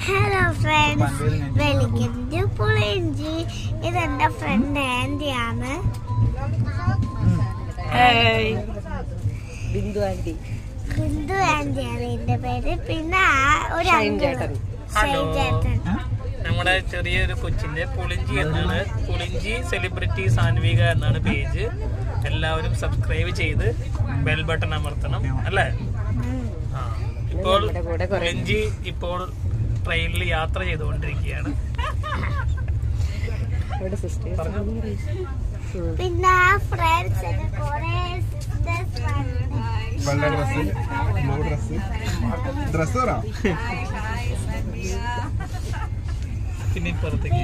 Hello friends, welcome to പുളിയിഞ്ചി. ഇതെന്റെ front ആന്റിയാണ്. Bindu ആന്റിയാണ് എന്റെ പേര്. പിന്നെ ഒരു ചേട്ടൻ. നമ്മുടെ ചെറിയൊരു കൊച്ചിന്റെ പുളിഞ്ചി എന്നാണ്. പുളിഞ്ചി സെലിബ്രിറ്റി സാൻവിക എന്നാണ് പേജ്. എല്ലാവരും സബ്സ്ക്രൈബ് ചെയ്ത് ബെൽ ബട്ടൺ അമർത്തണം അല്ലേ? ഇപ്പോൾ പുളിഞ്ചി ഇപ്പോൾ ട്രെയിനിൽ യാത്ര ചെയ്തുകൊണ്ടിരിക്കുകയാണ്. പിന്നെ ഫ്രണ്ട്സ് പിന്നെ ഇപ്പുറത്തേക്ക്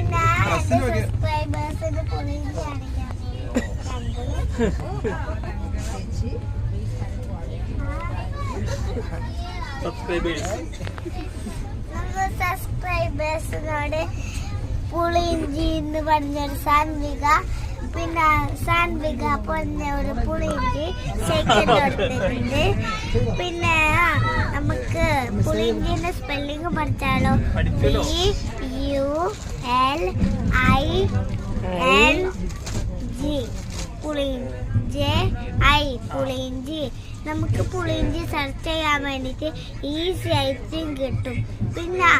സബ്സ്ക്രൈബേഴ്സിനോട് പുളിയിഞ്ചി എന്ന് പറഞ്ഞൊരു സാൻവിക, പിന്നെ സാൻവിക പറഞ്ഞ ഒരു പുളിയിഞ്ചി സെക്കൻഡ് കൊടുത്തിട്ടുണ്ട്. പിന്നെ നമുക്ക് പുളിയിഞ്ചിന്റെ സ്പെല്ലിംഗ് പഠിച്ചാലോ? PULING പുളിയിഞ്ചി. നമുക്ക് പുളിയിഞ്ചി സെർച്ച് ചെയ്യാൻ വേണ്ടിയിട്ട് ഈസി ആയിട്ടും കിട്ടും. പിന്നെ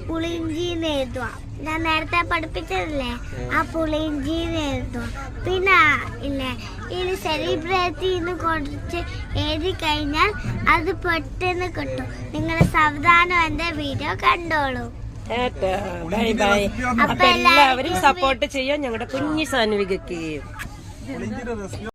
പുളിയിഞ്ചിന്ന് എഴുതുക. ഞാൻ നേരത്തെ പഠിപ്പിച്ചതല്ലേ, ആ പുളിയിഞ്ചിന്ന് എഴുതുക. പിന്നെ ഇല്ലേ, ഇതിൽ സെലിബ്രിറ്റിന്ന് കുറച്ച് എഴുതി കഴിഞ്ഞാൽ അത് പെട്ടെന്ന് കിട്ടും. നിങ്ങൾ സാവധാനം എന്റെ വീഡിയോ കണ്ടോളൂ. Bye bye. അപ്പൊ എല്ലാവരും സപ്പോർട്ട് ചെയ്യാൻ ഞങ്ങളുടെ കുഞ്ഞി സാൻവികയ്ക്ക്.